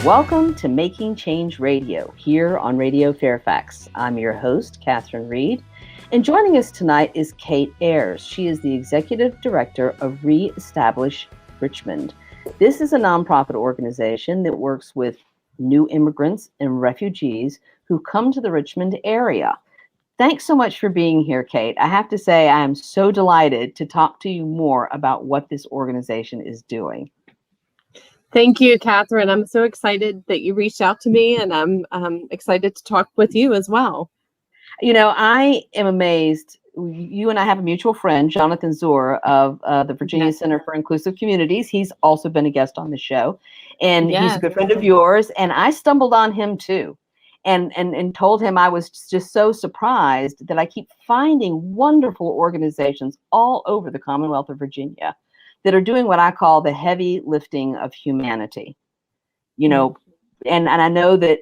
Welcome to Making Change Radio here on Radio Fairfax. I'm your host, Catherine Reed, and joining us tonight is Kate Ayers. She is the Executive Director of ReEstablish Richmond. This is a nonprofit organization that works with new immigrants and refugees who come to the Richmond area. Thanks so much for being here, Kate. I have to say I am so delighted to talk to you more about what this organization is doing. Thank you, Catherine. I'm so excited that you reached out to me, and I'm excited to talk with you as well. You know, I am amazed. You and I have a mutual friend, Jonathan Zuhr of the Virginia Center for Inclusive Communities. He's also been a guest on the show, and he's a good friend of yours. And I stumbled on him too, and told him I was just so surprised that I keep finding wonderful organizations all over the Commonwealth of Virginia that are doing what I call the heavy lifting of humanity. You know, and I know that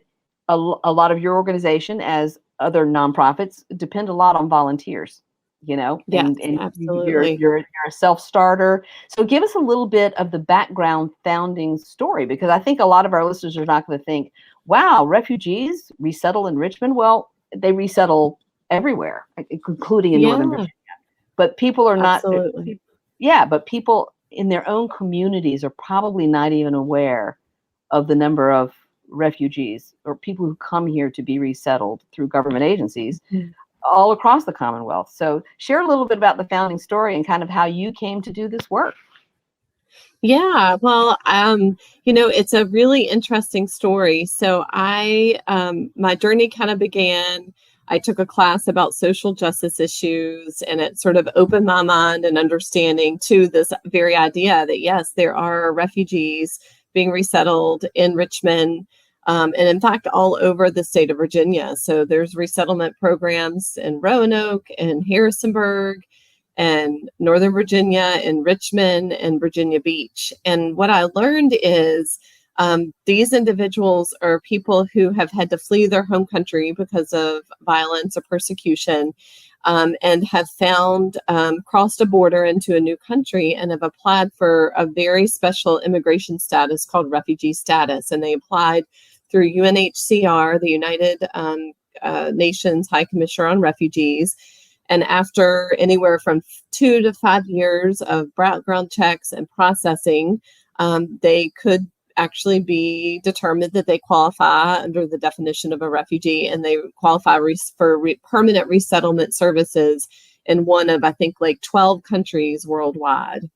a lot of your organization, as other nonprofits, depend a lot on volunteers, you know, and absolutely. You're a self-starter. So give us a little bit of the background founding story, because I think a lot of our listeners are not going to think, wow, refugees resettle in Richmond. Well, they resettle everywhere, including in Northern Virginia. But people are not, but people in their own communities are probably not even aware of the number of refugees or people who come here to be resettled through government agencies all across the Commonwealth. So share a little bit about the founding story and kind of how you came to do this work. Yeah, well, you know, it's a really interesting story. So my journey kind of began. I took a class about social justice issues, and it sort of opened my mind and understanding to this very idea that, yes, there are refugees being resettled in Richmond, and in fact, all over the state of Virginia. So there's resettlement programs in Roanoke and Harrisonburg and Northern Virginia and Richmond and Virginia Beach. And what I learned is these individuals are people who have had to flee their home country because of violence or persecution, and have crossed a border into a new country and have applied for a very special immigration status called refugee status. And they applied through UNHCR, the United Nations High Commissioner on Refugees. And after anywhere from 2 to 5 years of background checks and processing, they could actually be determined that they qualify under the definition of a refugee, and they qualify for permanent resettlement services in one of, I think, like 12 countries worldwide.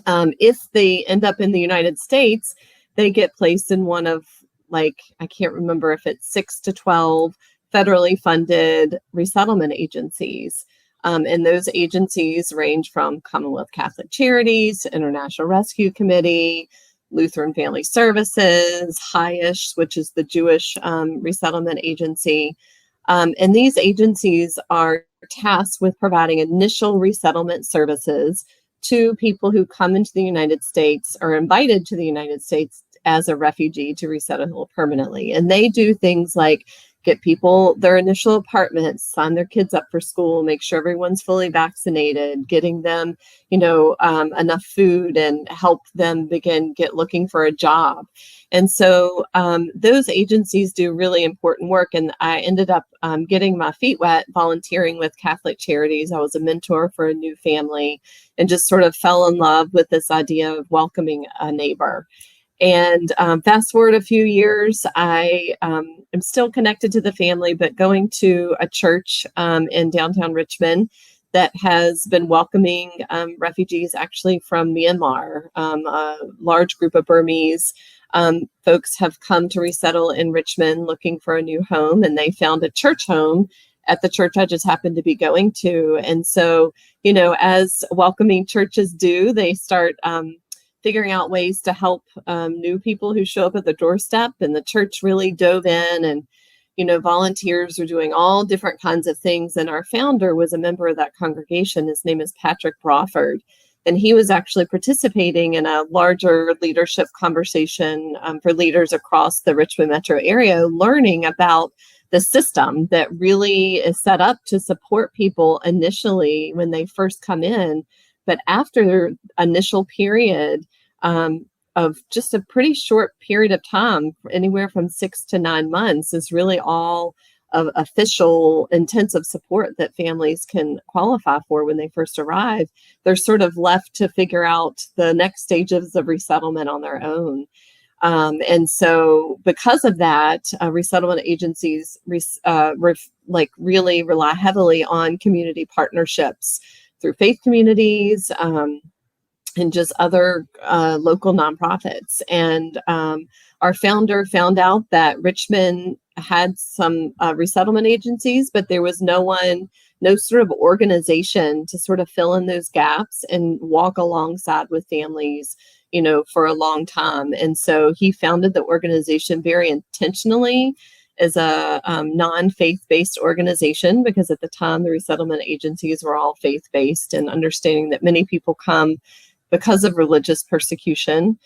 If they end up in the United States, they get placed in one of, like, I can't remember if it's 6 to 12 federally funded resettlement agencies. And those agencies range from Commonwealth Catholic Charities, International Rescue Committee, Lutheran Family Services, Ayers, which is the Jewish resettlement agency. And these agencies are tasked with providing initial resettlement services to people who come into the United States or invited to the United States as a refugee to resettle permanently. And they do things like get people their initial apartments, sign their kids up for school, make sure everyone's fully vaccinated, getting them, enough food, and help them looking for a job. And so those agencies do really important work. And I ended up getting my feet wet volunteering with Catholic Charities. I was a mentor for a new family and just sort of fell in love with this idea of welcoming a neighbor. And fast forward a few years, I am still connected to the family, but going to a church in downtown Richmond that has been welcoming refugees actually from Myanmar. A large group of Burmese folks have come to resettle in Richmond looking for a new home, and they found a church home at the church I just happened to be going to. And so, as welcoming churches do, they start figuring out ways to help new people who show up at the doorstep. And the church really dove in, and, volunteers are doing all different kinds of things. And our founder was a member of that congregation. His name is Patrick Brawford. And he was actually participating in a larger leadership conversation for leaders across the Richmond metro area, learning about the system that really is set up to support people initially when they first come in. But after their initial period, just a pretty short period of time, anywhere from 6 to 9 months, is really all of official intensive support that families can qualify for when they first arrive. They're sort of left to figure out the next stages of resettlement on their own. And so because of that, resettlement agencies really rely heavily on community partnerships through faith communities, and just other local nonprofits. And our founder found out that Richmond had some resettlement agencies, but there was no sort of organization to sort of fill in those gaps and walk alongside with families, for a long time. And so he founded the organization very intentionally as a non-faith-based organization, because at the time the resettlement agencies were all faith-based, and understanding that many people come because of religious persecution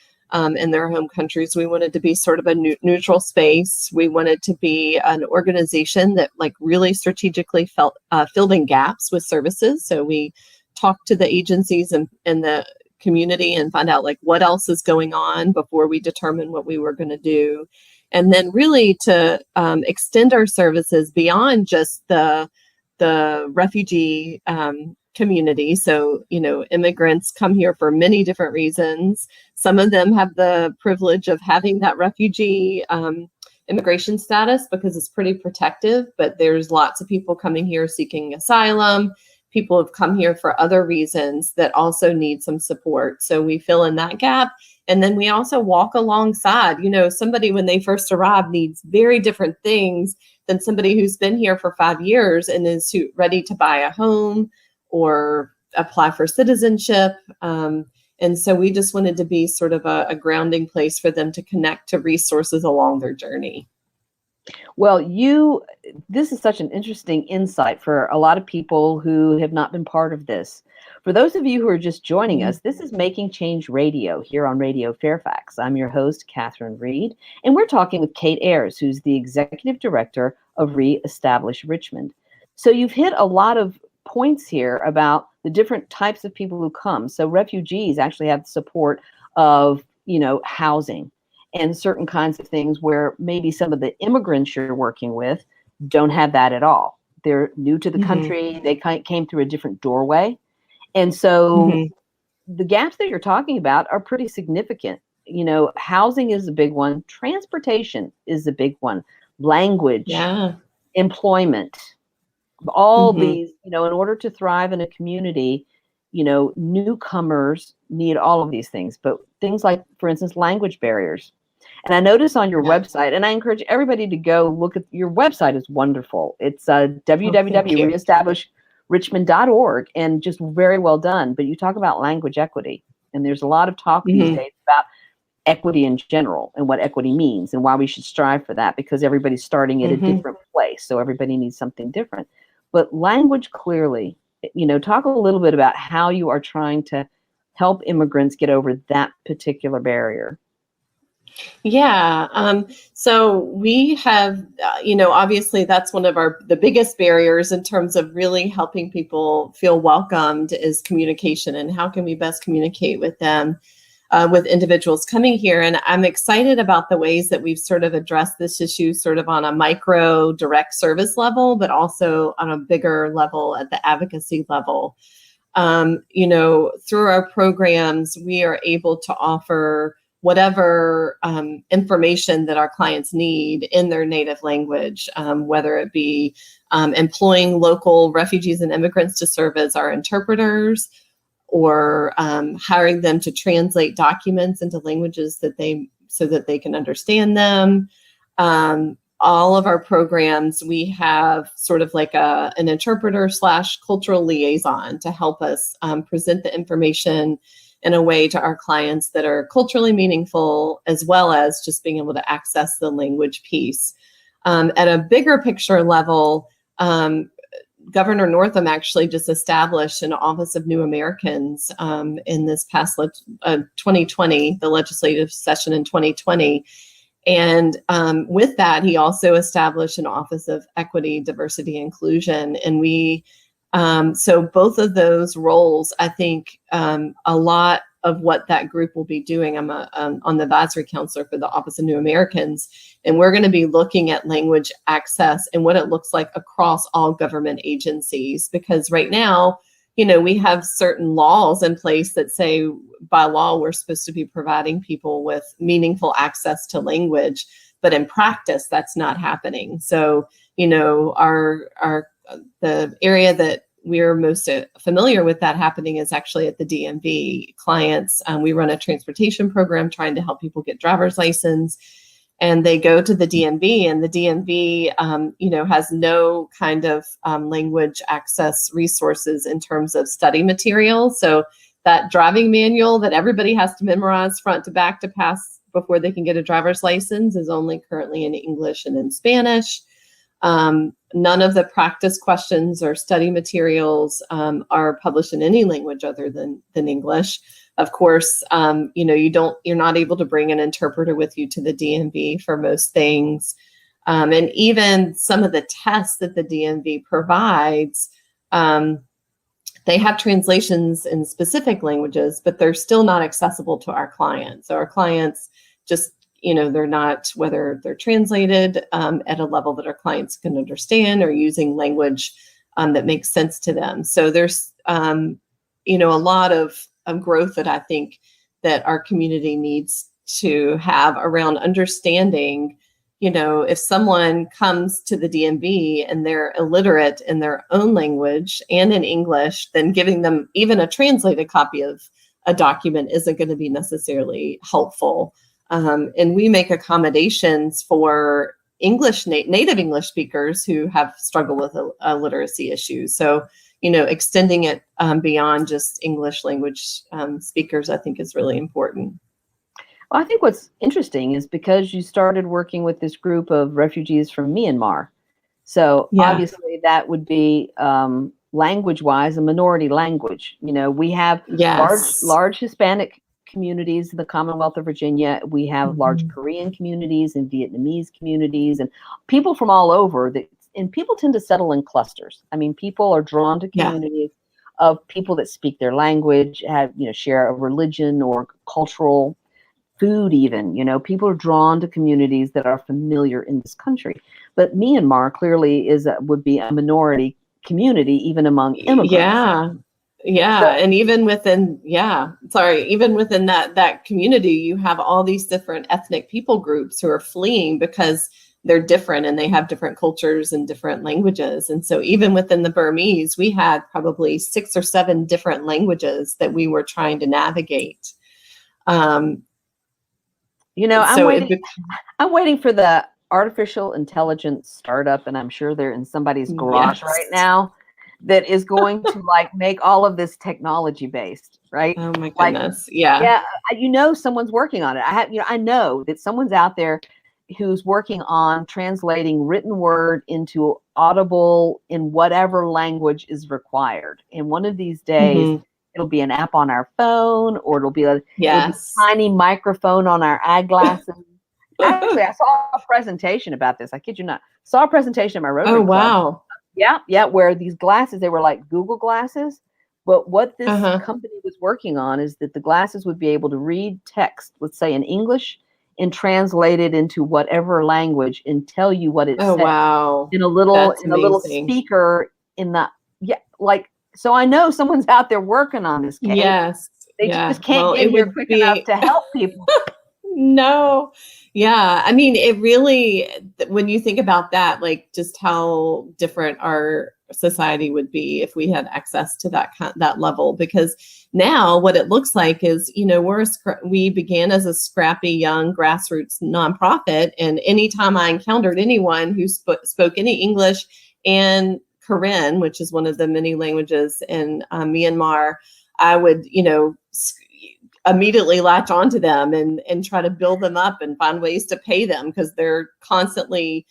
in their home countries. We wanted to be sort of a neutral space. We wanted to be an organization that really strategically filled in gaps with services. So we talked to the agencies and the community and find out what else is going on before we determine what we were going to do. And then really to extend our services beyond just the refugee community. So, immigrants come here for many different reasons. Some of them have the privilege of having that refugee immigration status because it's pretty protective, but there's lots of people coming here seeking asylum. People have come here for other reasons that also need some support. So we fill in that gap. And then we also walk alongside. Somebody when they first arrive needs very different things than somebody who's been here for 5 years and is ready to buy a home or apply for citizenship. And so we just wanted to be sort of a grounding place for them to connect to resources along their journey. Well, this is such an interesting insight for a lot of people who have not been part of this. For those of you who are just joining us, this is Making Change Radio here on Radio Fairfax. I'm your host, Catherine Reed, and we're talking with Kate Ayers, who's the Executive Director of ReEstablish Richmond. So you've hit a lot of points here about the different types of people who come. So refugees actually have the support of, housing and certain kinds of things where maybe some of the immigrants you're working with don't have that at all. They're new to the country. They came through a different doorway. And so the gaps that you're talking about are pretty significant. Housing is a big one. Transportation is a big one. Language, employment, all these, in order to thrive in a community, newcomers need all of these things. But things like, for instance, language barriers. And I notice on your website, and I encourage everybody to go look at your website. Is wonderful. It's www.reestablishrichmond.org, and just very well done. But you talk about language equity, and there's a lot of talk these days about equity in general and what equity means and why we should strive for that, because everybody's starting at a different place. So everybody needs something different. But language, clearly, talk a little bit about how you are trying to help immigrants get over that particular barrier. Yeah. So we have, obviously that's one of the biggest barriers in terms of really helping people feel welcomed is communication, and how can we best communicate with them, with individuals coming here. And I'm excited about the ways that we've sort of addressed this issue sort of on a micro direct service level, but also on a bigger level at the advocacy level. Through our programs, we are able to offer whatever information that our clients need in their native language, whether it be employing local refugees and immigrants to serve as our interpreters, or hiring them to translate documents into languages so that they can understand them. All of our programs, we have sort of like an interpreter / cultural liaison to help us present the information in a way to our clients that are culturally meaningful, as well as just being able to access the language piece. At a bigger picture level, Governor Northam actually just established an Office of New Americans in this past 2020, the legislative session in 2020. And with that, he also established an Office of Equity, Diversity, Inclusion. And so both of those roles, I think a lot of what that group will be doing. I'm on the advisory counselor for the Office of New Americans, and we're going to be looking at language access and what it looks like across all government agencies. Because right now, we have certain laws in place that say by law we're supposed to be providing people with meaningful access to language, but in practice that's not happening. So, the area that we're most familiar with that happening is actually at the DMV. Clients, we run a transportation program trying to help people get driver's license, and they go to the DMV, and the DMV, has no kind of language access resources in terms of study material. So that driving manual that everybody has to memorize front to back to pass before they can get a driver's license is only currently in English and in Spanish. None of the practice questions or study materials are published in any language other than English. Of course, you're not able to bring an interpreter with you to the DMV for most things. And even some of the tests that the DMV provides, they have translations in specific languages, but they're still not accessible to our clients. So our clients just, they're not, whether they're translated at a level that our clients can understand or using language that makes sense to them. So there's, a lot of growth that I think that our community needs to have around understanding, if someone comes to the DMV and they're illiterate in their own language and in English, then giving them even a translated copy of a document isn't going to be necessarily helpful. And we make accommodations for native English speakers who have struggled with literacy issues. So, extending it beyond just English language speakers, I think is really important. Well, I think what's interesting is because you started working with this group of refugees from Myanmar. So obviously that would be language-wise a minority language. We have large Hispanic communities in the Commonwealth of Virginia. We have large Korean communities and Vietnamese communities and people from all over. And people tend to settle in clusters. I mean, people are drawn to communities of people that speak their language, share a religion or cultural food even. People are drawn to communities that are familiar in this country. But Myanmar clearly would be a minority community even among immigrants. Yeah. So, and even within, even within that community, you have all these different ethnic people groups who are fleeing because they're different and they have different cultures and different languages. And so even within the Burmese, we had probably 6 or 7 different languages that we were trying to navigate. I'm waiting for the artificial intelligence startup, and I'm sure they're in somebody's garage right now, that is going to make all of this technology based, right? Oh my goodness. Someone's working on it. I know that someone's out there who's working on translating written word into audible in whatever language is required. And one of these days, it'll be an app on our phone, or it'll be a tiny microphone on our eyeglasses. Actually, I saw a presentation about this. I kid you not. Saw a presentation at my Rotary Club. Wow. Yeah, where these glasses, they were like Google glasses. But what this company was working on is that the glasses would be able to read text, let's say in English, and translate it into whatever language and tell you what it says. Wow. In a little speaker so I know someone's out there working on this case. Yes. They just can't get here quick enough to help people. No. Yeah. I mean, it really, when you think about that, just how different our society would be if we had access to that level, because now what it looks like is, we began as a scrappy young grassroots nonprofit. And anytime I encountered anyone who spoke any English and Karen, which is one of the many languages in Myanmar, I would, immediately latch onto them and try to build them up and find ways to pay them, because they're constantly,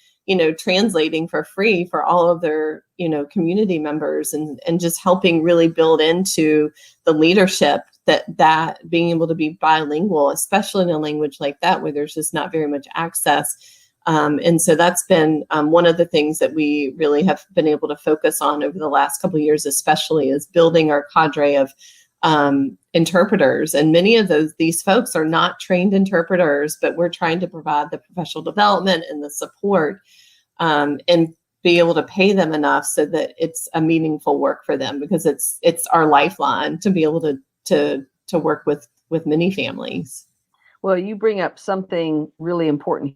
translating for free for all of their, community members, and just helping really build into the leadership that being able to be bilingual, especially in a language like that, where there's just not very much access. And so that's been one of the things that we really have been able to focus on over the last couple of years, especially, is building our cadre of interpreters, and many of these folks are not trained interpreters, but we're trying to provide the professional development and the support, and be able to pay them enough so that it's a meaningful work for them, because it's our lifeline to be able to work with many families. Well, you bring up something really important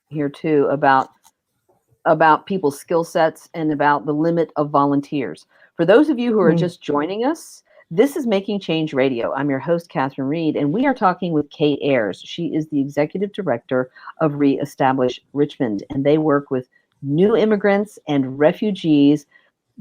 here too about people's skill sets and about the limit of volunteers. For those of you who are just joining us, this is Making Change Radio. I'm your host, Catherine Reed, and we are talking with Kate Ayers. She is the Executive Director of ReEstablish Richmond, and they work with new immigrants and refugees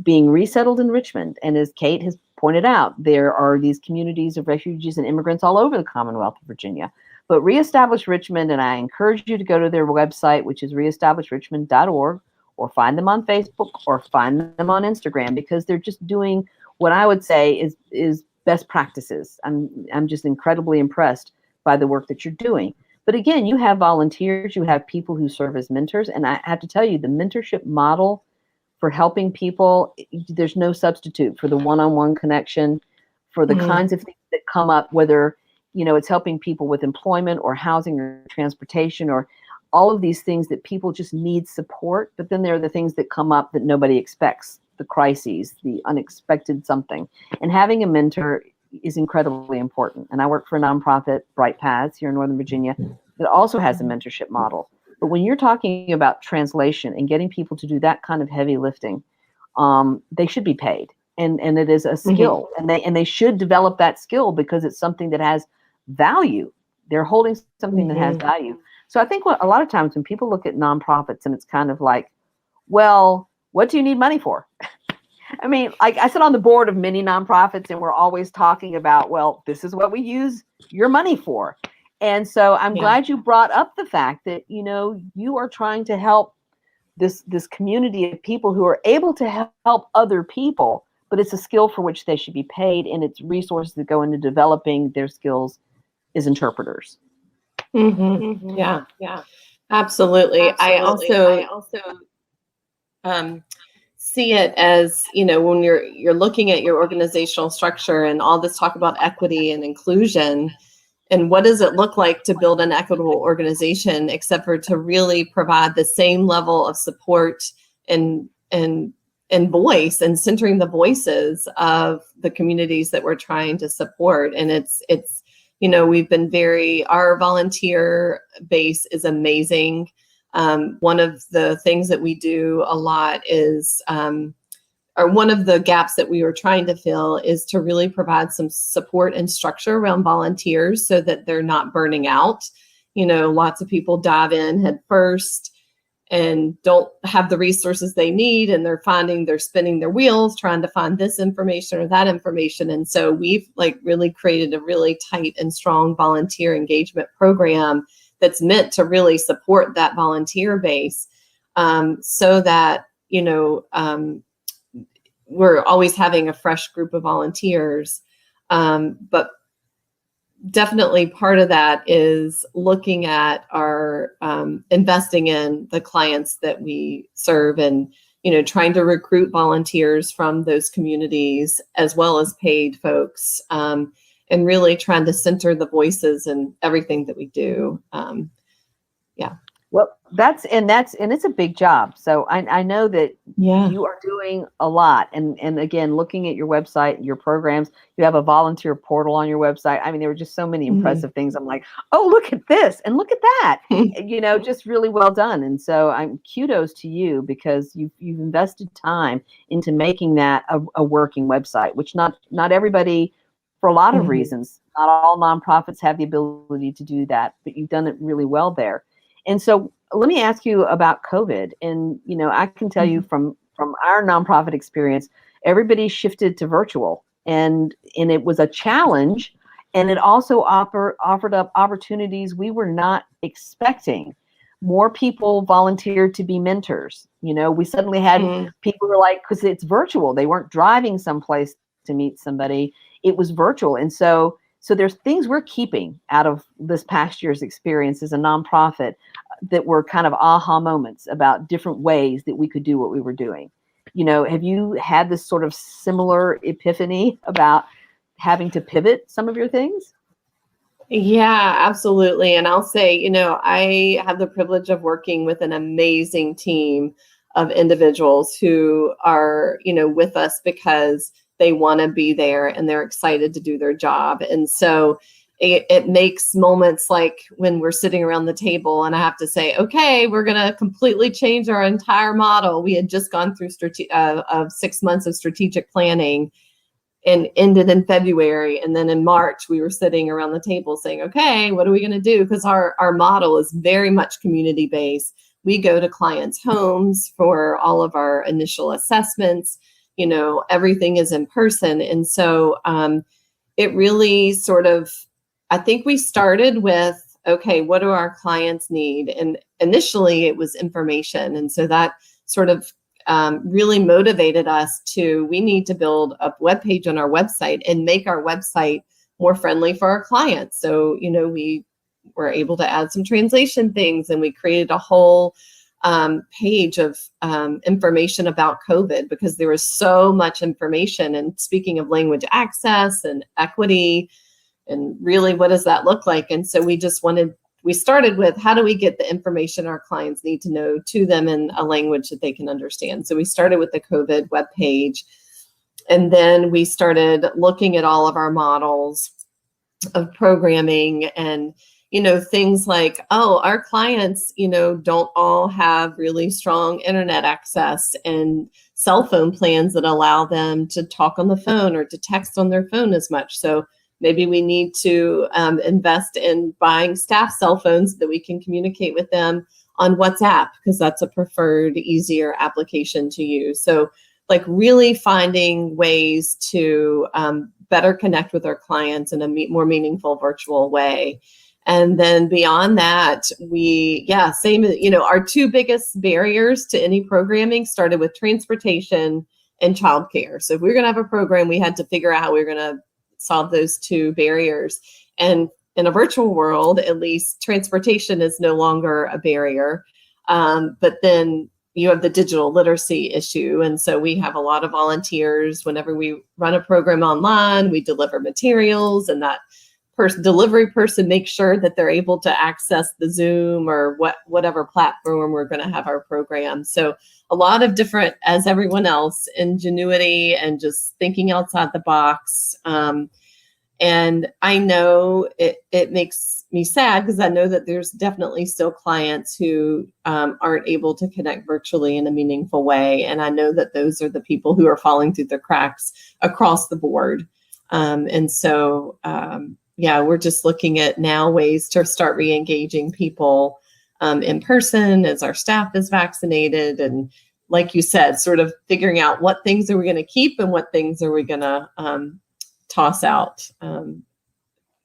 being resettled in Richmond. And as Kate has pointed out, there are these communities of refugees and immigrants all over the Commonwealth of Virginia. But ReEstablish Richmond, and I encourage you to go to their website, which is reestablishrichmond.org, or find them on Facebook or find them on Instagram, because they're just doing what I would say is best practices. I'm just incredibly impressed by the work that you're doing. But again, you have volunteers, you have people who serve as mentors, and I have to tell you, the mentorship model for helping people, there's no substitute for the one-on-one connection, for the kinds of things that come up, whether it's helping people with employment or housing or transportation or all of these things that people just need support. But then there are the things that come up that nobody expects, the crises, the unexpected something. And having a mentor is incredibly important. And I work for a nonprofit, Bright Paths, here in Northern Virginia, that also has a mentorship model. But when you're talking about translation and getting people to do that kind of heavy lifting, they should be paid. And it is a skill, and they should develop that skill, because it's something that has value. They're holding something that has value. So I think a lot of times when people look at nonprofits, and it's kind of like, well, what do you need money for? I mean, like, I sit on the board of many nonprofits, and we're always talking about, well, this is what we use your money for. And so I'm glad you brought up the fact that, you are trying to help this community of people who are able to help other people, but it's a skill for which they should be paid, and it's resources that go into developing their skills as interpreters. Yeah, absolutely. I also see it as, when you're looking at your organizational structure and all this talk about equity and inclusion, and what does it look like to build an equitable organization, except for to really provide the same level of support and voice, and centering the voices of the communities that we're trying to support. And it's we've been our volunteer base is amazing. One of the things that we do a lot is, or one of the gaps that we were trying to fill, is to really provide some support and structure around volunteers so that they're not burning out. Lots of people dive in head first and don't have the resources they need, and they're spinning their wheels trying to find this information or that information. And so we've really created a really tight and strong volunteer engagement program that's meant to really support that volunteer base, so that we're always having a fresh group of volunteers. But definitely part of that is looking at our investing in the clients that we serve, and trying to recruit volunteers from those communities as well as paid folks, and really trying to center the voices in everything that we do. Well, it's a big job. So I know that you are doing a lot. And again, looking at your website, your programs, you have a volunteer portal on your website. I mean, there were just so many impressive things. I'm like, oh, look at this and look at that, just really well done. And so I'm kudos to you, because you've invested time into making that a working website, which not everybody, for a lot of reasons, not all nonprofits have the ability to do that, but you've done it really well there. And so let me ask you about COVID. And, I can tell you from our nonprofit experience, everybody shifted to virtual, and it was a challenge. And it also offered up opportunities we were not expecting. More people volunteered to be mentors. We suddenly had people who were like, because it's virtual, they weren't driving someplace to meet somebody. It was virtual. And so there's things we're keeping out of this past year's experience as a nonprofit that were kind of aha moments about different ways that we could do what we were doing. Have you had this sort of similar epiphany about having to pivot some of your things? Yeah, absolutely. And I'll say, I have the privilege of working with an amazing team of individuals who are, with us because they want to be there and they're excited to do their job. And so it makes moments like when we're sitting around the table and I have to say, okay, we're going to completely change our entire model. We had just gone through 6 months of strategic planning and ended in February. And then in March, we were sitting around the table saying, okay, what are we going to do? Because our model is very much community-based. We go to clients' homes for all of our initial assessments. Everything is in person. And so it really sort of, I think we started with, okay, what do our clients need? And initially it was information. And so that sort of really motivated us we need to build a web page on our website and make our website more friendly for our clients. So, we were able to add some translation things, and we created a whole page of information about COVID because there was so much information. And speaking of language access and equity, and really what does that look like? And so we started with, how do we get the information our clients need to know to them in a language that they can understand? So we started with the COVID webpage, and then we started looking at all of our models of programming and, things like, our clients, don't all have really strong internet access and cell phone plans that allow them to talk on the phone or to text on their phone as much. So maybe we need to invest in buying staff cell phones so that we can communicate with them on WhatsApp, because that's a preferred, easier application to use. So like really finding ways to better connect with our clients in a more meaningful virtual way. And then beyond that, our two biggest barriers to any programming started with transportation and childcare. So if we were going to have a program, we had to figure out how we were going to solve those two barriers. And in a virtual world, at least, transportation is no longer a barrier. But then you have the digital literacy issue. And so we have a lot of volunteers. Whenever we run a program online, we deliver materials, and that delivery person makes sure that they're able to access the Zoom or whatever platform we're going to have our program. So a lot of different, as everyone else, ingenuity and just thinking outside the box. And I know it makes me sad because I know that there's definitely still clients who aren't able to connect virtually in a meaningful way. And I know that those are the people who are falling through the cracks across the board. And so, we're just looking at now ways to start re-engaging people in person as our staff is vaccinated. And like you said, sort of figuring out what things are we going to keep and what things are we going to toss out.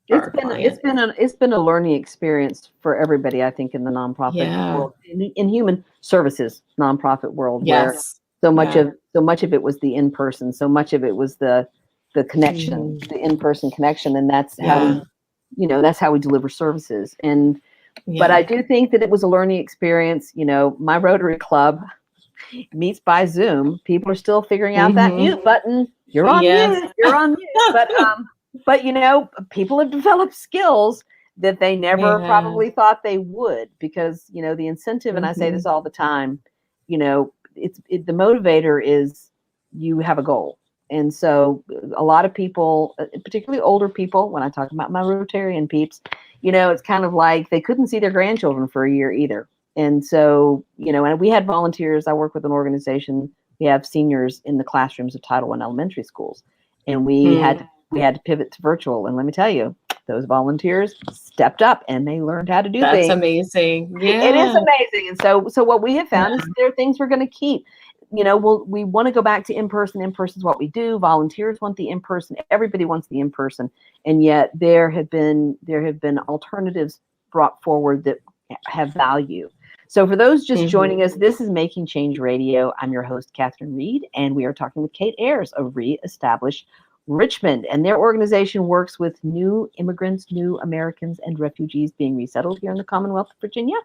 It's been a learning experience for everybody, I think, in the nonprofit world, in human services nonprofit world, where so much of it was the in-person, so much of it was the connection, the in-person connection, and that's how that's how we deliver services. And but I do think that it was a learning experience. My Rotary Club meets by Zoom. People are still figuring out that mute button. You're on mute. You're on mute. But people have developed skills that they never probably thought they would, because the incentive, and I say this all the time, the motivator is you have a goal. And so a lot of people, particularly older people, when I talk about my Rotarian peeps, it's kind of like they couldn't see their grandchildren for a year either. And so, and we had volunteers. I work with an organization. We have seniors in the classrooms of Title I elementary schools, and we had to pivot to virtual. And let me tell you, those volunteers stepped up and they learned how to do things. That's amazing. Yeah, it is amazing. And so what we have found is there are things we're going to keep. We want to go back to in-person. In-person is what we do. Volunteers want the in-person. Everybody wants the in-person. And yet there have been alternatives brought forward that have value. So for those just joining us, this is Making Change Radio. I'm your host, Catherine Reed, and we are talking with Kate Ayers of ReEstablish Richmond. And their organization works with new immigrants, new Americans, and refugees being resettled here in the Commonwealth of Virginia.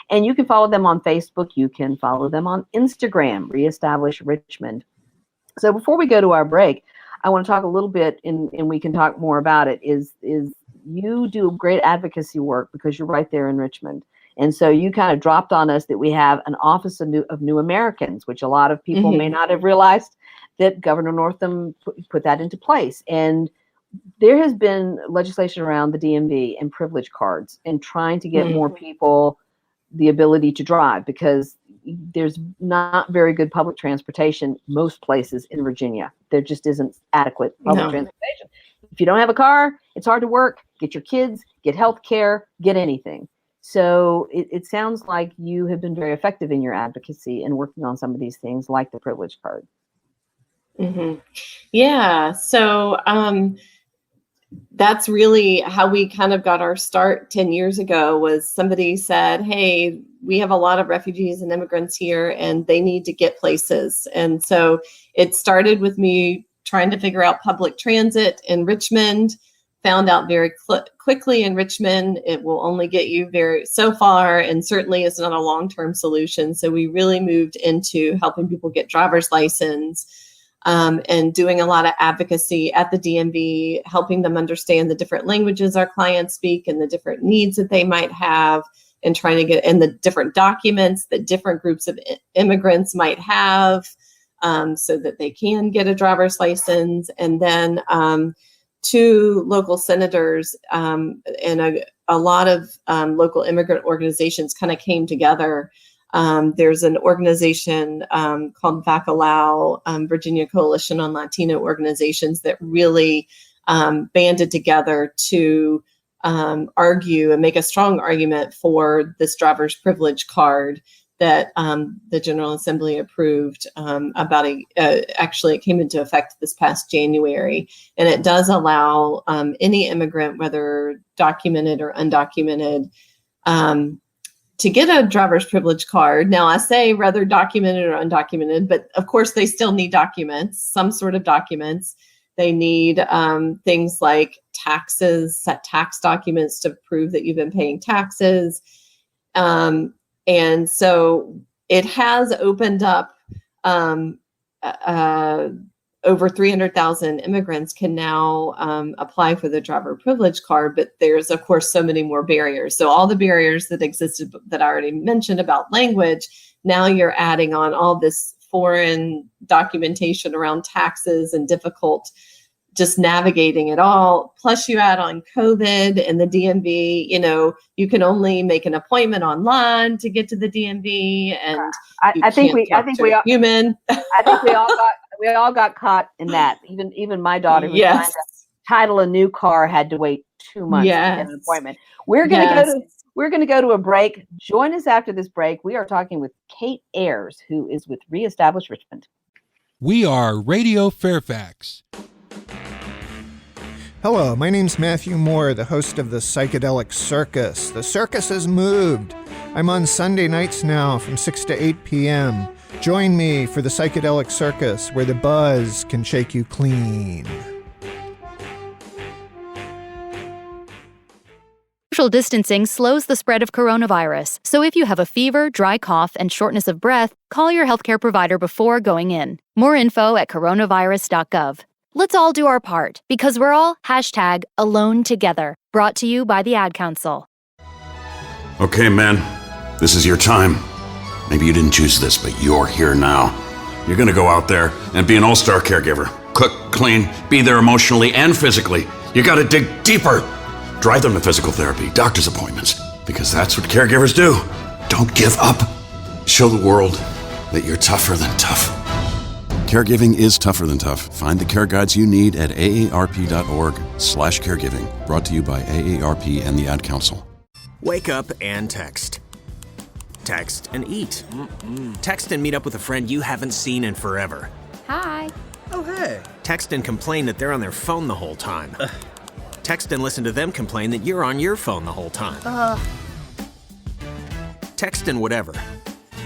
And you can follow them on Facebook. You can follow them on Instagram, ReEstablish Richmond. So before we go to our break, I want to talk a little bit, and we can talk more about it, is you do great advocacy work because you're right there in Richmond. And so you kind of dropped on us that we have an Office of New Americans, which a lot of people may not have realized that Governor Northam put that into place. And there has been legislation around the DMV and privilege cards and trying to get more people the ability to drive, because there's not very good public transportation most places in Virginia. There just isn't adequate public transportation. If you don't have a car, it's hard to work, get your kids, get health care, get anything. So it sounds like you have been very effective in your advocacy and working on some of these things like the privilege card. Yeah. So that's really how we kind of got our start 10 years ago. Was somebody said, hey, we have a lot of refugees and immigrants here and they need to get places. And so it started with me trying to figure out public transit in Richmond. Found out very quickly in Richmond, it will only get you so far, and certainly is not a long-term solution. So we really moved into helping people get driver's license, and doing a lot of advocacy at the DMV, helping them understand the different languages our clients speak and the different needs that they might have, and trying to get in the different documents that different groups of immigrants might have, so that they can get a driver's license. And then two local senators and a lot of local immigrant organizations kind of came together. There's an organization called VACALAO, Virginia Coalition on Latino Organizations, that really banded together to argue and make a strong argument for this driver's privilege card that the General Assembly approved actually it came into effect this past January. And it does allow any immigrant, whether documented or undocumented, to get a driver's privilege card. Now, I say whether documented or undocumented, but of course they still need documents, some sort of documents. They need things like taxes, tax documents to prove that you've been paying taxes. And so it has opened up over 300,000 immigrants can now apply for the driver privilege card, but there's, of course, so many more barriers. So all the barriers that existed that I already mentioned about language, now you're adding on all this foreign documentation around taxes and difficult just navigating it all. Plus you add on COVID and the DMV, you can only make an appointment online to get to the DMV, and I think we all got caught in that. Even my daughter, who was trying to title a new car, had to wait 2 months to get an appointment. We're going to go to a break. Join us after this break. We are talking with Kate Ayers, who is with ReEstablish Richmond. We are Radio Fairfax. Hello, my name's Matthew Moore, the host of the Psychedelic Circus. The circus has moved. I'm on Sunday nights now from 6 to 8 p.m. Join me for the Psychedelic Circus, where the buzz can shake you clean. Social distancing slows the spread of coronavirus, so if you have a fever, dry cough, and shortness of breath, call your healthcare provider before going in. More info at coronavirus.gov. Let's all do our part, because we're all #AloneTogether. Brought to you by the Ad Council. Okay, man, this is your time. Maybe you didn't choose this, but you're here now. You're gonna go out there and be an all-star caregiver. Cook, clean, be there emotionally and physically. You gotta dig deeper. Drive them to physical therapy, doctor's appointments, because that's what caregivers do. Don't give up. Show the world that you're tougher than tough. Caregiving is tougher than tough. Find the care guides you need at aarp.org/caregiving. Brought to you by AARP and the Ad Council. Wake up and text. Text and eat. Text and meet up with a friend you haven't seen in forever. Hi. Oh, hey. Text and complain that they're on their phone the whole time. Text and listen to them complain that you're on your phone the whole time. Text and whatever.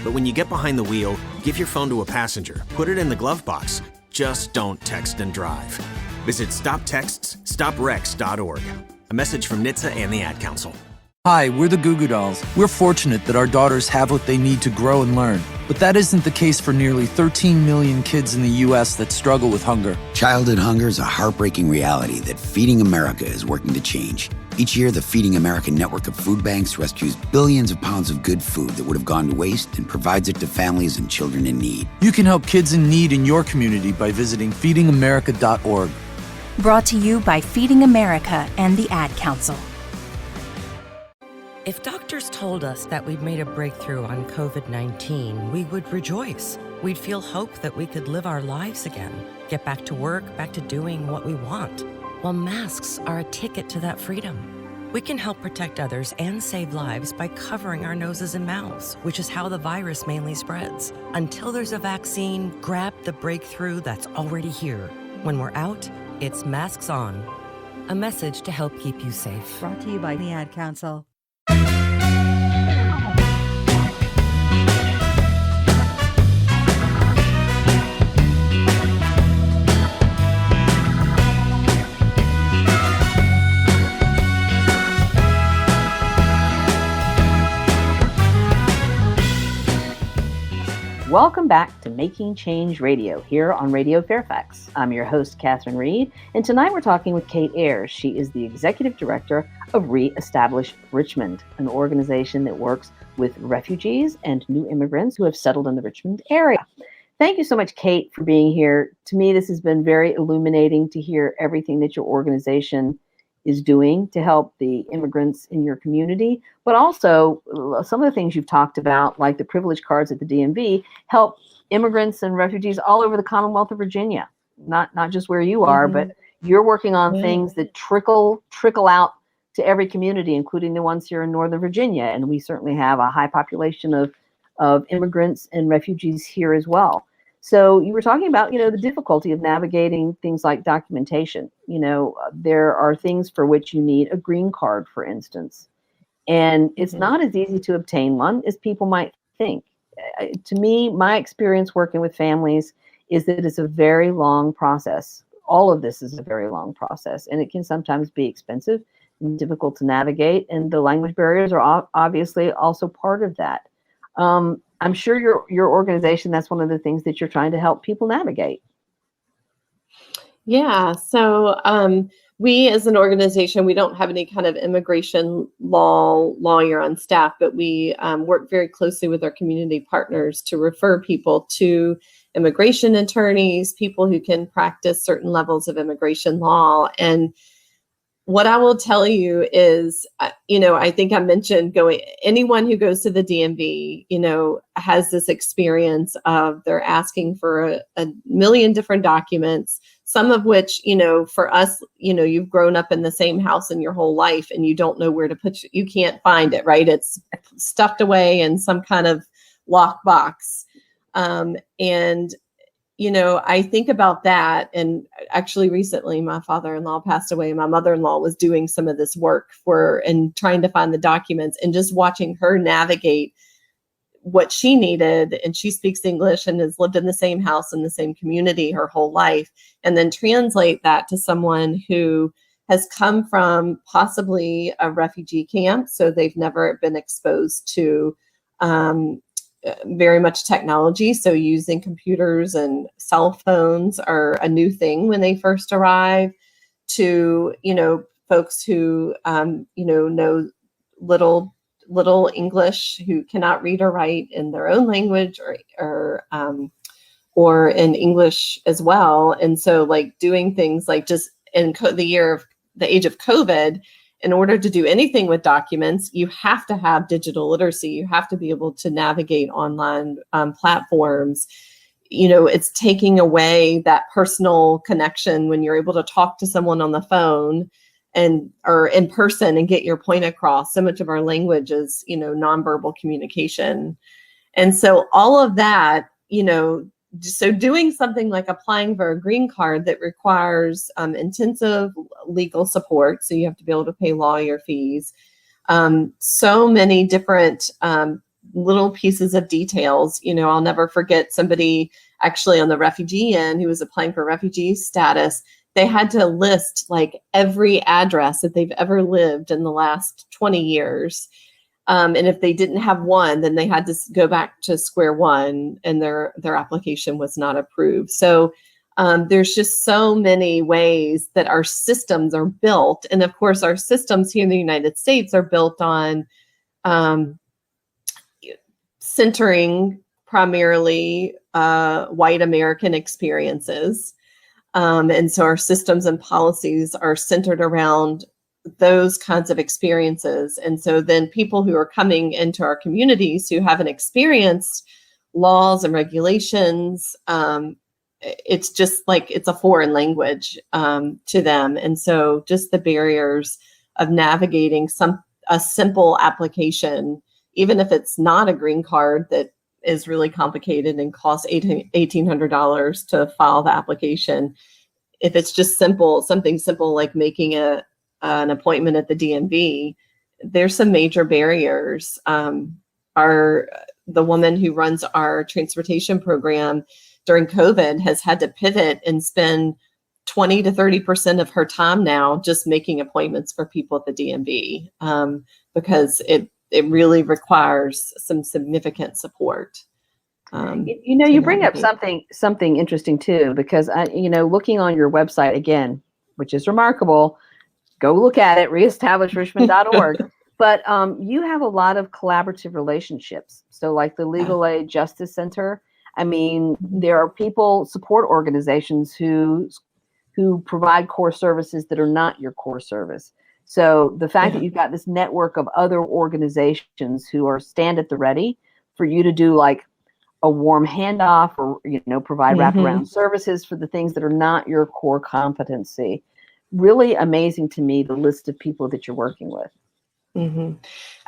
But when you get behind the wheel, give your phone to a passenger. Put it in the glove box. Just don't text and drive. Visit StopTextsStopWrecks.org. A message from NHTSA and the Ad Council. Hi, we're the Goo Goo Dolls. We're fortunate that our daughters have what they need to grow and learn. But that isn't the case for nearly 13 million kids in the U.S. that struggle with hunger. Childhood hunger is a heartbreaking reality that Feeding America is working to change. Each year, the Feeding America network of food banks rescues billions of pounds of good food that would have gone to waste and provides it to families and children in need. You can help kids in need in your community by visiting feedingamerica.org. Brought to you by Feeding America and the Ad Council. If doctors told us that we'd made a breakthrough on COVID-19, we would rejoice. We'd feel hope that we could live our lives again, get back to work, back to doing what we want. Well, masks are a ticket to that freedom. We can help protect others and save lives by covering our noses and mouths, which is how the virus mainly spreads. Until there's a vaccine, grab the breakthrough that's already here. When we're out, it's masks on. A message to help keep you safe. Brought to you by the Ad Council. Welcome back to Making Change Radio here on Radio Fairfax. I'm your host, Catherine Reed, and tonight we're talking with Kate Ayers. She is the Executive Director of ReEstablish Richmond, an organization that works with refugees and new immigrants who have settled in the Richmond area. Thank you so much, Kate, for being here. To me, this has been very illuminating to hear everything that your organization is doing to help the immigrants in your community, but also some of the things you've talked about, like the privilege cards at the DMV, help immigrants and refugees all over the Commonwealth of Virginia, not just where you are, but you're working on things that trickle out to every community, including the ones here in Northern Virginia. And we certainly have a high population of immigrants and refugees here as well. So you were talking about, the difficulty of navigating things like documentation. There are things for which you need a green card, for instance, and it's not as easy to obtain one as people might think. To me, my experience working with families is that it's a very long process. All of this is a very long process, and it can sometimes be expensive and difficult to navigate. And the language barriers are obviously also part of that. I'm sure your organization, that's one of the things that you're trying to help people navigate. Yeah. So we as an organization, we don't have any kind of immigration lawyer on staff, but we work very closely with our community partners to refer people to immigration attorneys, people who can practice certain levels of immigration law. And what I will tell you is, I think I mentioned anyone who goes to the DMV, has this experience of they're asking for a million different documents, some of which, for us, you've grown up in the same house in your whole life and you don't know where to put, you can't find it, right? It's stuffed away in some kind of lockbox. I think about that. And actually recently my father-in-law passed away. My mother-in-law was doing some of this work and trying to find the documents, and just watching her navigate what she needed. And she speaks English and has lived in the same house in the same community her whole life. And then translate that to someone who has come from possibly a refugee camp. So they've never been exposed to, very much technology. So using computers and cell phones are a new thing when they first arrive, to, folks who, know little English, who cannot read or write in their own language or in English as well. And so doing things like just in the age of COVID, in order to do anything with documents, you have to have digital literacy. You have to be able to navigate online platforms. It's taking away that personal connection when you're able to talk to someone on the phone or in person and get your point across. So much of our language is, nonverbal communication. And so all of that, so doing something like applying for a green card that requires intensive legal support, so you have to be able to pay lawyer fees, so many different little pieces of details. I'll never forget somebody actually on the refugee end who was applying for refugee status they had to list like every address that they've ever lived in the last 20 years. And if they didn't have one, then they had to go back to square one, and their application was not approved. So there's just so many ways that our systems are built. And of course, our systems here in the United States are built on centering primarily white American experiences. And so our systems and policies are centered around those kinds of experiences. And so then people who are coming into our communities who haven't experienced laws and regulations, it's just like it's a foreign language to them. And so just the barriers of navigating a simple application, even if it's not a green card that is really complicated and costs $1,800 to file the application. If it's just something simple like making an appointment at the DMV, there's some major barriers. The woman who runs our transportation program during COVID has had to pivot and spend 20 to 30% of her time now just making appointments for people at the DMV because it really requires some significant support. You bring up something interesting too, because looking on your website again, which is remarkable, go look at it, reestablishrichmond.org. But you have a lot of collaborative relationships. So like the Legal Aid Justice Center, I mean, there are support organizations who provide core services that are not your core service. So the fact that you've got this network of other organizations who are stand at the ready for you to do like a warm handoff or, provide wraparound services for the things that are not your core competency. Really amazing to me, the list of people that you're working with. Mm-hmm.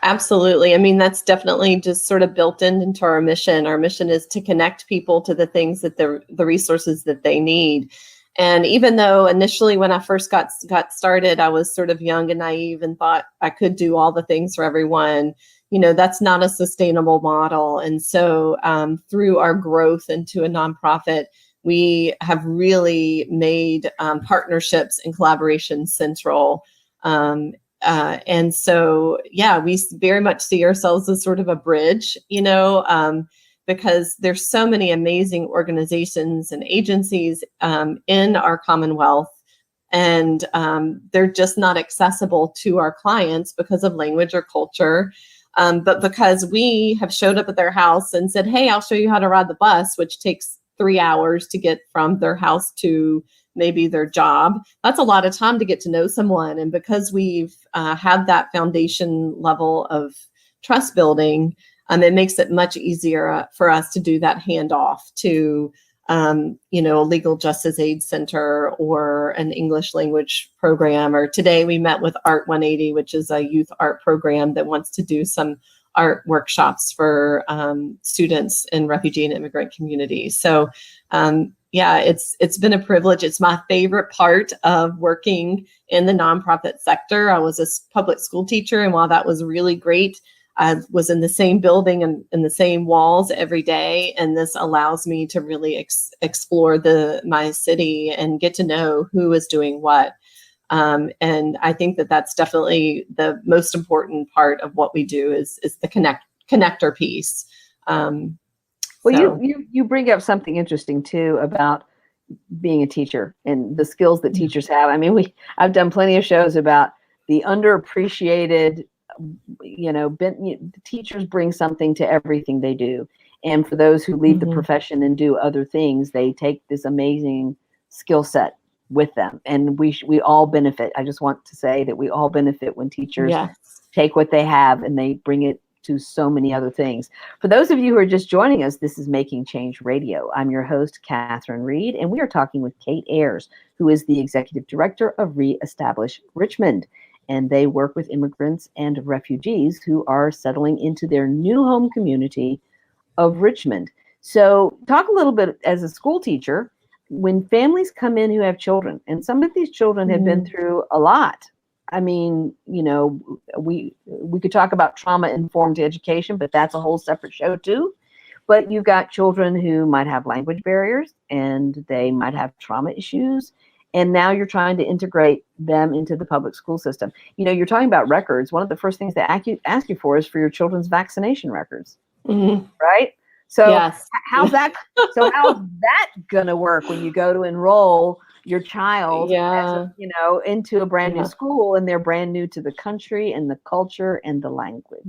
Absolutely. I mean, that's definitely just sort of built into our mission. Our mission is to connect people to the things that the resources that they need. And even though initially when I first got started, I was sort of young and naive and thought I could do all the things for everyone, that's not a sustainable model. And so through our growth into a nonprofit, we have really made partnerships and collaboration central. And so, we very much see ourselves as sort of a bridge, because there's so many amazing organizations and agencies in our Commonwealth, and they're just not accessible to our clients because of language or culture. But because we have showed up at their house and said, hey, I'll show you how to ride the bus, which takes 3 hours to get from their house to maybe their job. That's a lot of time to get to know someone. And because we've had that foundation level of trust building, it makes it much easier for us to do that handoff to, a legal justice aid center or an English language program. Or today we met with Art 180, which is a youth art program that wants to do some art workshops for students in refugee and immigrant communities. So, it's been a privilege. It's my favorite part of working in the nonprofit sector. I was a public school teacher, and while that was really great, I was in the same building and in the same walls every day. And this allows me to really explore my city and get to know who is doing what. And I think that that's definitely the most important part of what we do is the connector piece. You bring up something interesting too about being a teacher and the skills that teachers have. I mean, I've done plenty of shows about the underappreciated, teachers bring something to everything they do. And for those who leave the profession and do other things, they take this amazing skill set with them. And we all benefit. I just want to say that we all benefit when teachers take what they have and they bring it to so many other things. For those of you who are just joining us, this is Making Change Radio. I'm your host, Catherine Reed, and we are talking with Kate Ayers, who is the Executive Director of ReEstablish Richmond. And they work with immigrants and refugees who are settling into their new home community of Richmond. So talk a little bit as a school teacher, when families come in who have children, and some of these children have been through a lot. I mean, we could talk about trauma-informed education, but that's a whole separate show too. But you've got children who might have language barriers and they might have trauma issues. And now you're trying to integrate them into the public school system. You're talking about records. One of the first things they ask you for is for your children's vaccination records, right? So yes. how's that going to work when you go to enroll your child into a brand new school, and they're brand new to the country and the culture and the language?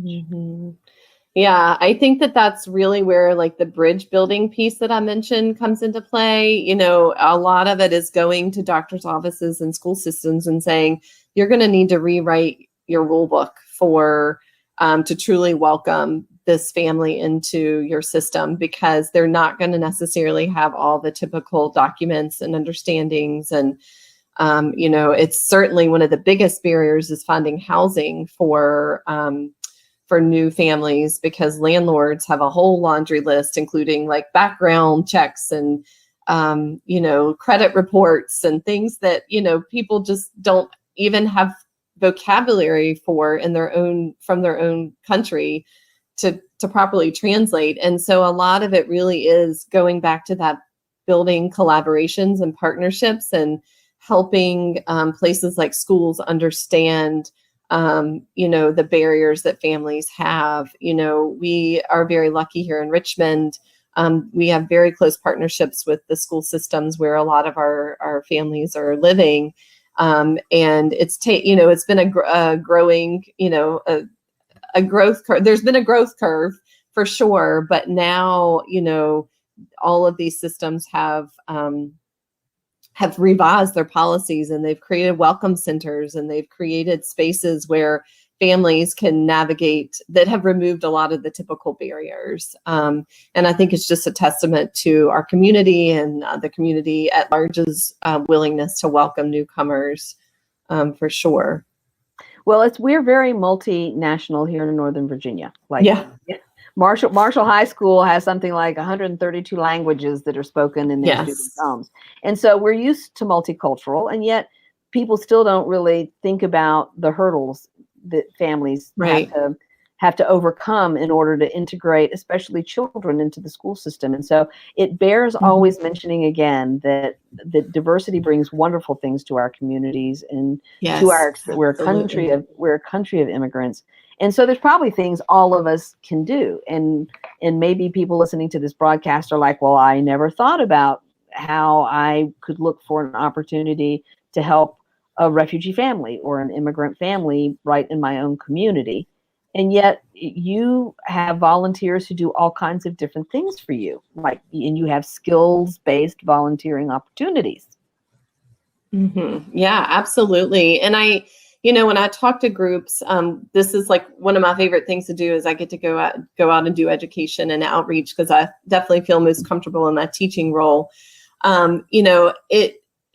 Yeah, I think that's really where like the bridge building piece that I mentioned comes into play. A lot of it is going to doctors' offices and school systems and saying, you're going to need to rewrite your rule book for to truly welcome this family into your system, because they're not going to necessarily have all the typical documents and understandings. And, it's certainly one of the biggest barriers is finding housing for new families, because landlords have a whole laundry list, including like background checks and, credit reports and things that, people just don't even have vocabulary for from their own country to properly translate. And so a lot of it really is going back to that building collaborations and partnerships and helping places like schools understand the barriers that families have. We are very lucky here in Richmond. We have very close partnerships with the school systems where a lot of our families are living. And it's been a growing, a growth curve. There's been a growth curve for sure, but now, all of these systems have revised their policies, and they've created welcome centers, and they've created spaces where families can navigate that have removed a lot of the typical barriers. And I think it's just a testament to our community and the community at large's willingness to welcome newcomers, for sure. Well, we're very multinational here in Northern Virginia. Marshall High School has something like 132 languages that are spoken in their students' homes. And so we're used to multicultural, and yet people still don't really think about the hurdles that families have to overcome in order to integrate, especially children, into the school system. And so it bears always mentioning again that diversity brings wonderful things to our communities and we're a country of immigrants. And so there's probably things all of us can do. And maybe people listening to this broadcast are like, well, I never thought about how I could look for an opportunity to help a refugee family or an immigrant family right in my own community. And yet you have volunteers who do all kinds of different things for you, and you have skills-based volunteering opportunities. Yeah, absolutely. And when I talk to groups, this is like one of my favorite things to do is I get to go out and do education and outreach, because I definitely feel most comfortable in that teaching role.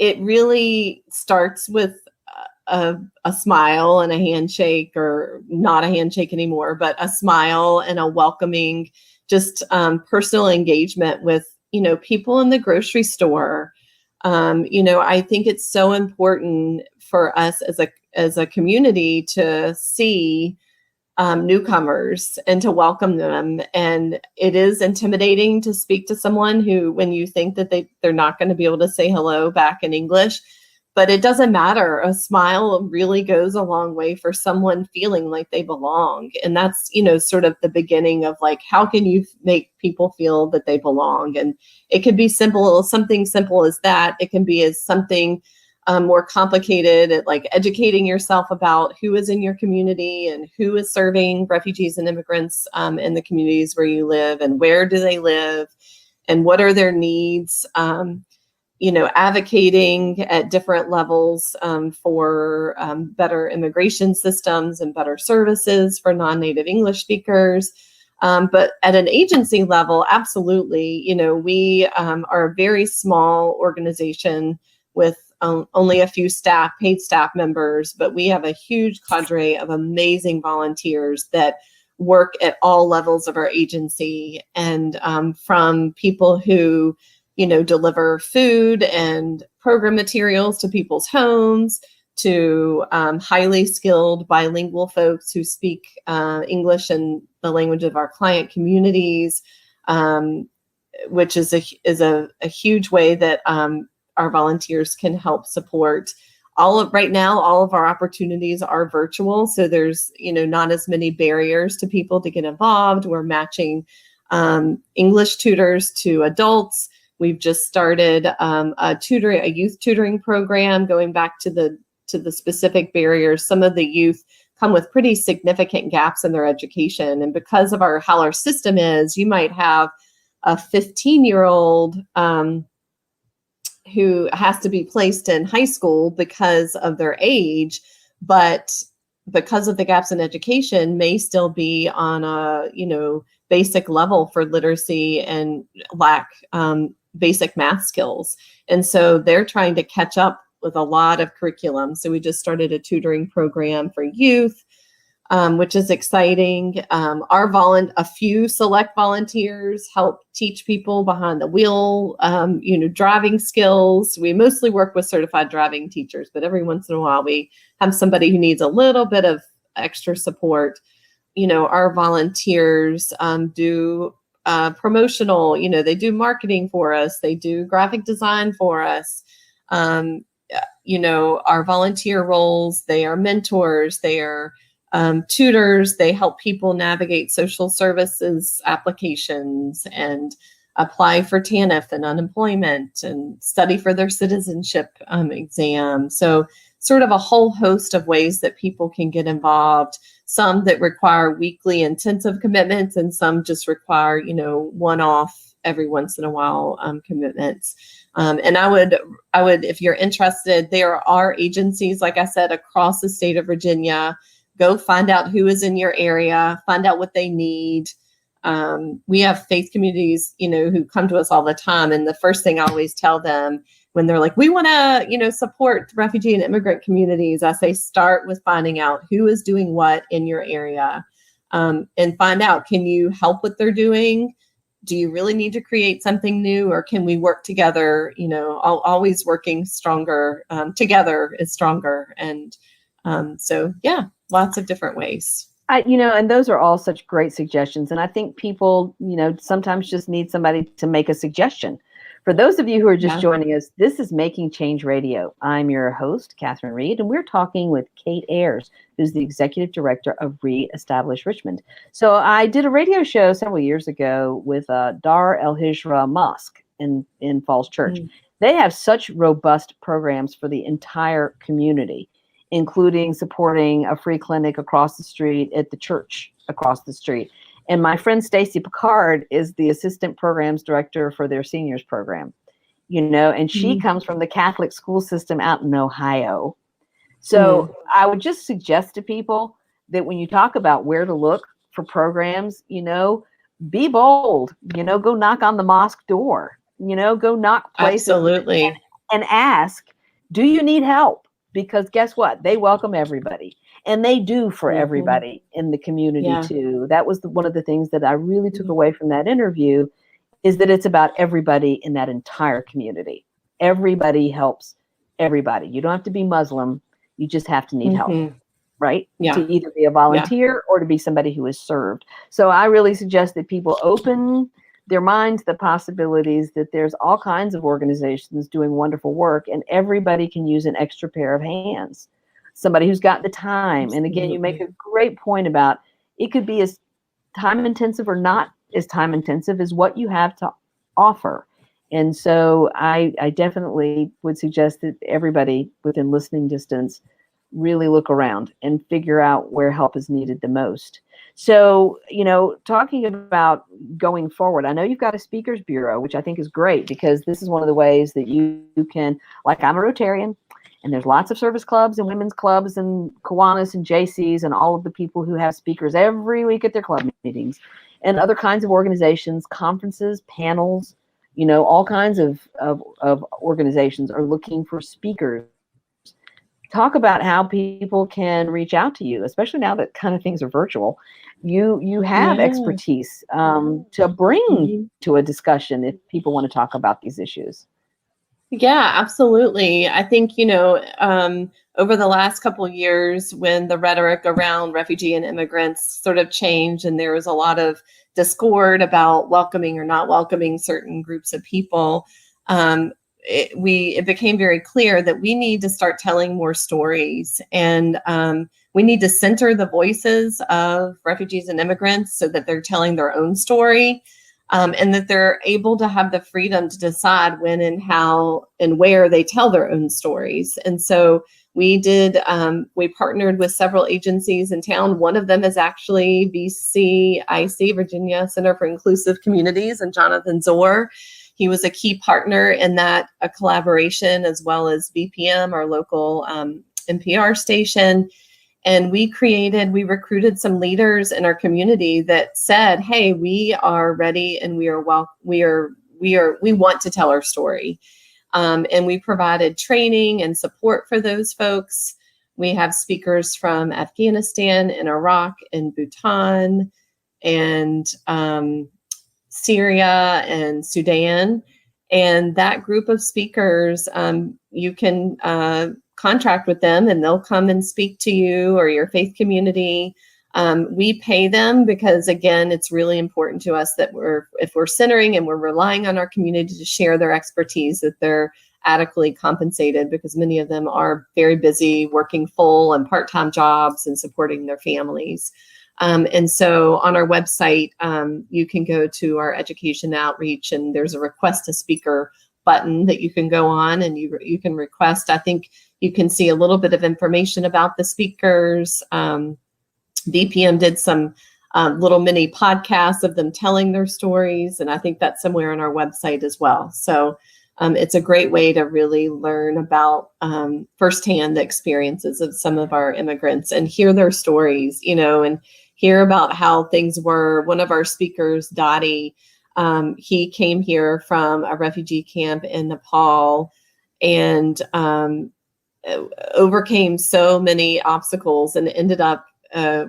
It really starts with a smile and a handshake, or not a handshake anymore, but a smile and a welcoming, just personal engagement with, people in the grocery store. I think it's so important for us as a community to see newcomers and to welcome them. And it is intimidating to speak to someone when you think that they're not going to be able to say hello back in English. But it doesn't matter. A smile really goes a long way for someone feeling like they belong. And that's, sort of the beginning of how can you make people feel that they belong? And it could be something simple as that. It can be as something more complicated, like educating yourself about who is in your community and who is serving refugees and immigrants in the communities where you live, and where do they live and what are their needs. Advocating at different levels for better immigration systems and better services for non-native English speakers. But at an agency level, absolutely, we are a very small organization with only a few paid staff members, but we have a huge cadre of amazing volunteers that work at all levels of our agency, and from people who deliver food and program materials to people's homes, to highly skilled bilingual folks who speak English and the language of our client communities, which is a huge way that our volunteers can help support. Right now, all of our opportunities are virtual. So there's, not as many barriers to people to get involved. We're matching English tutors to adults. We've just started a youth tutoring program, going back to the specific barriers. Some of the youth come with pretty significant gaps in their education. And because of how our system is, you might have a 15-year-old who has to be placed in high school because of their age, but because of the gaps in education may still be on a, basic level for literacy and lack basic math skills. And so they're trying to catch up with a lot of curriculum. So we just started a tutoring program for youth, which is exciting. A few select volunteers help teach people behind the wheel, driving skills. We mostly work with certified driving teachers, but every once in a while we have somebody who needs a little bit of extra support. Our volunteers do promotional, they do marketing for us. They do graphic design for us. Our volunteer roles, they are mentors, they are tutors, they help people navigate social services applications and apply for TANF and unemployment and study for their citizenship exam. So sort of a whole host of ways that people can get involved, some that require weekly intensive commitments and some just require, one-off every once in a while commitments. And I would, if you're interested, there are agencies, like I said, across the state of Virginia. Go find out who is in your area, find out what they need. We have faith communities, who come to us all the time. And the first thing I always tell them when they're like, we want to, support refugee and immigrant communities, I say, start with finding out who is doing what in your area, and find out, can you help what they're doing? Do you really need to create something new, or can we work together? Always working stronger together is stronger. And so, yeah, lots of different ways. And those are all such great suggestions. And I think people, sometimes just need somebody to make a suggestion. For those of you who are just joining us, this is Making Change Radio. I'm your host, Catherine Reed, and we're talking with Kate Ayers, who's the Executive Director of ReEstablish Richmond. So I did a radio show several years ago with Dar El Hijra Mosque in Falls Church. They have such robust programs for the entire community, including supporting a free clinic across the street at the church across the street. And my friend Stacy Picard is the assistant programs director for their seniors program, and she comes from the Catholic school system out in Ohio. So I would just suggest to people that when you talk about where to look for programs, be bold, go knock on the mosque door, go knock places. Absolutely. And ask, do you need help? Because guess what? They welcome everybody. And they do for everybody in the community too. That was one of the things that I really took away from that interview, is that it's about everybody in that entire community. Everybody helps everybody. You don't have to be Muslim. You just have to need help, right? Yeah. To either be a volunteer or to be somebody who is served. So I really suggest that people open their minds to the possibilities that there's all kinds of organizations doing wonderful work, and everybody can use an extra pair of hands. Somebody who's got the time. And again, you make a great point about it could be as time intensive or not as time intensive as what you have to offer. And so I definitely would suggest that everybody within listening distance really look around and figure out where help is needed the most. So, talking about going forward, I know you've got a speakers bureau, which I think is great, because this is one of the ways that you can, like, I'm a Rotarian, and there's lots of service clubs and women's clubs and Kiwanis and JCs and all of the people who have speakers every week at their club meetings, and other kinds of organizations, conferences, panels, all kinds of organizations are looking for speakers. Talk about how people can reach out to you, especially now that kind of things are virtual. You have expertise to bring to a discussion if people want to talk about these issues. Yeah, absolutely. I think, over the last couple of years, when the rhetoric around refugee and immigrants sort of changed, and there was a lot of discord about welcoming or not welcoming certain groups of people, it became very clear that we need to start telling more stories, and we need to center the voices of refugees and immigrants so that they're telling their own story, and that they're able to have the freedom to decide when and how and where they tell their own stories. And so we partnered with several agencies in town. One of them is actually VCIC, Virginia Center for Inclusive Communities, and Jonathan Zor. He was a key partner in that collaboration, as well as VPM, our local NPR station. And we recruited some leaders in our community that said, "Hey, we are ready, and we want to tell our story." And we provided training and support for those folks. We have speakers from Afghanistan and Iraq and Bhutan and Syria and Sudan. And that group of speakers, you can contract with them, and they'll come and speak to you or your faith community. We pay them because, again, it's really important to us that if we're centering and we're relying on our community to share their expertise, that they're adequately compensated, because many of them are very busy working full and part-time jobs and supporting their families. And so on our website, you can go to our education outreach, and there's a request a speaker button that you can go on, and you can request. I think you can see a little bit of information about the speakers. VPM did some little mini podcasts of them telling their stories, and I think that's somewhere on our website as well. So it's a great way to really learn about firsthand the experiences of some of our immigrants and hear their stories, and hear about how things were. One of our speakers, Dottie, he came here from a refugee camp in Nepal and overcame so many obstacles and ended up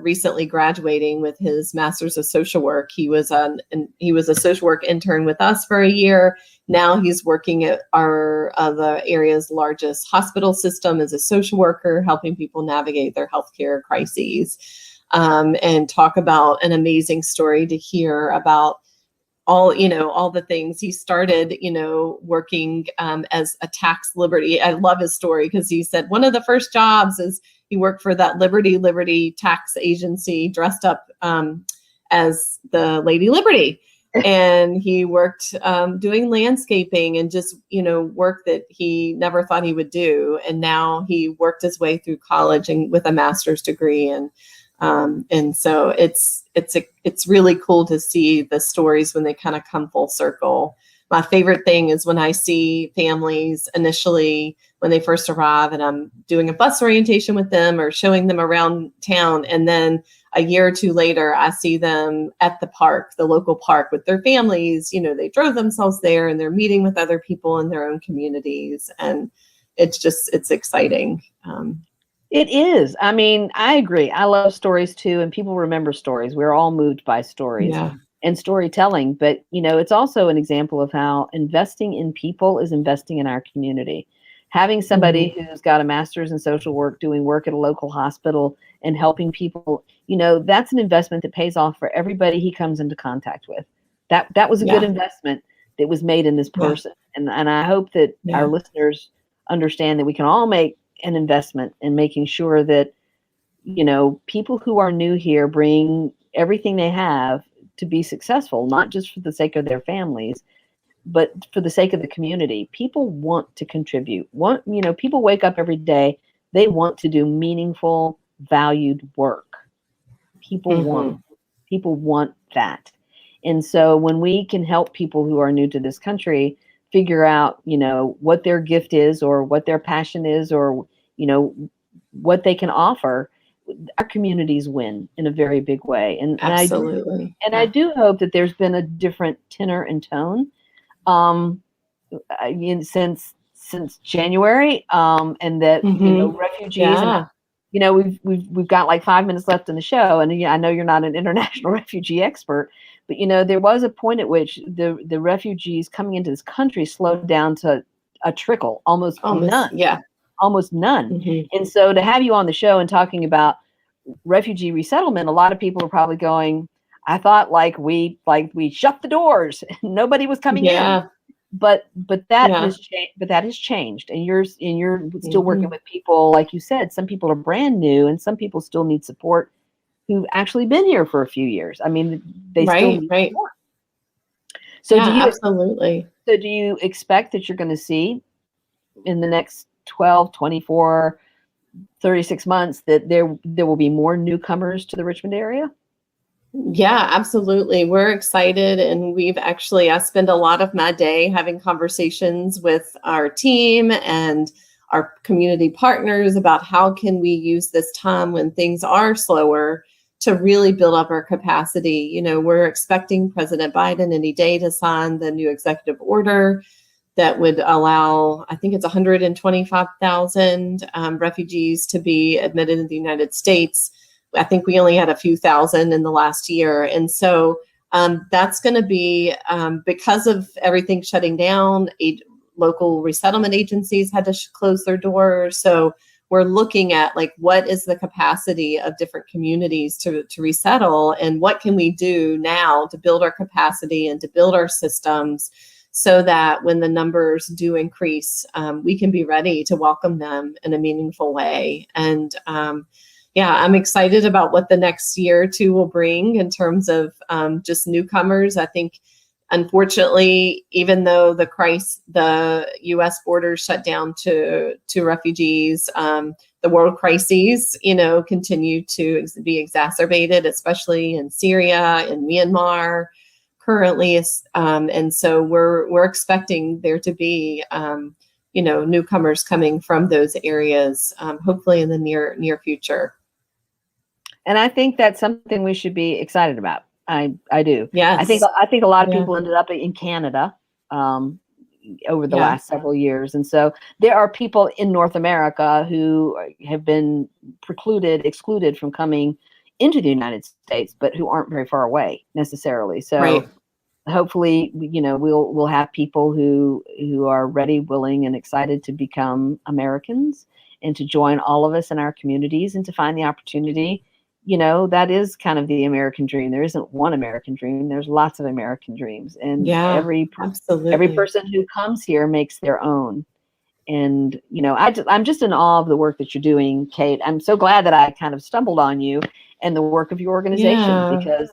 recently graduating with his master's of social work. He was a social work intern with us for a year. Now he's working at the area's largest hospital system as a social worker, helping people navigate their healthcare crises, and talk about an amazing story to hear about all the things he started, working as a tax liberty. I love his story because he said one of the first jobs is he worked for that Liberty tax agency, dressed up as the Lady Liberty. And he worked doing landscaping and just, work that he never thought he would do. And now he worked his way through college and with a master's degree. And so it's really cool to see the stories when they kind of come full circle. My favorite thing is when I see families initially when they first arrive, and I'm doing a bus orientation with them or showing them around town, and then a year or two later, I see them at the park, the local park, with their families. They drove themselves there, and they're meeting with other people in their own communities, and it's exciting. It is. I mean, I agree. I love stories too, and people remember stories. We're all moved by stories and storytelling. But, it's also an example of how investing in people is investing in our community. Having somebody who's got a master's in social work, doing work at a local hospital and helping people, that's an investment that pays off for everybody he comes into contact with. That was a good investment that was made in this person. And I hope that our listeners understand that we can all make an investment in making sure that, people who are new here bring everything they have to be successful, not just for the sake of their families, but for the sake of the community. People want to contribute. People wake up every day, they want to do meaningful, valued work. People want that. And so when we can help people who are new to this country figure out, what their gift is or what their passion is or, what they can offer, our communities win in a very big way. And absolutely. I do hope that there's been a different tenor and tone since January, and that refugees. And, we've got like 5 minutes left in the show, and I know you're not an international refugee expert, but there was a point at which the refugees coming into this country slowed down to a trickle, almost none. Yeah. Almost none. And so to have you on the show and talking about refugee resettlement, a lot of people are probably going, I thought we shut the doors and nobody was coming in. but that Yeah. has changed. But that has changed, and you're still working with people, like you said. Some people are brand new, and some people still need support who've actually been here for a few years. I mean, they still need support. So yeah, absolutely. So do you expect that you're going to see in the next 12, 24, 36 months that there will be more newcomers to the Richmond area? Yeah, absolutely. We're excited. And I spend a lot of my day having conversations with our team and our community partners about how can we use this time when things are slower to really build up our capacity. You know, we're expecting President Biden any day to sign the new executive order that would allow, I think it's 125,000 refugees to be admitted in the United States. I think we only had a few thousand in the last year. And so that's going to be, because of everything shutting down, local resettlement agencies had to close their doors. So we're looking at like, what is the capacity of different communities to resettle, and what can we do now to build our capacity and to build our systems so that when the numbers do increase, we can be ready to welcome them in a meaningful way. And yeah, I'm excited about what the next year or two will bring in terms of just newcomers. I think, unfortunately, even though the U.S. borders shut down to refugees, the world crises, continue to be exacerbated, especially in Syria and Myanmar currently. And so we're expecting there to be, newcomers coming from those areas, hopefully in the near future. And I think that's something we should be excited about. I do. Yes. I think a lot of people ended up in Canada over the last several years. And so there are people in North America who have been excluded from coming into the United States, but who aren't very far away necessarily. So hopefully, we'll have people who are ready, willing, and excited to become Americans and to join all of us in our communities and to find the opportunity. That is kind of the American dream. There isn't one American dream. There's lots of American dreams. And every person who comes here makes their own. And, I'm just in awe of the work that you're doing, Kate. I'm so glad that I kind of stumbled on you and the work of your organization because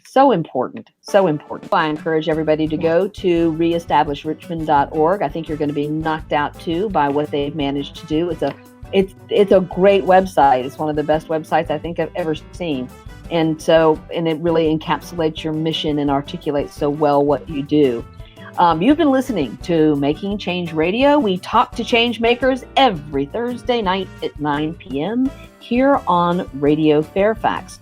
so important, so important. I encourage everybody to go to reestablishrichmond.org. I think you're going to be knocked out too by what they've managed to do. It's a great website. It's one of the best websites I think I've ever seen. And it really encapsulates your mission and articulates so well what you do. You've been listening to Making Change Radio. We talk to change makers every Thursday night at 9 p.m. here on Radio Fairfax.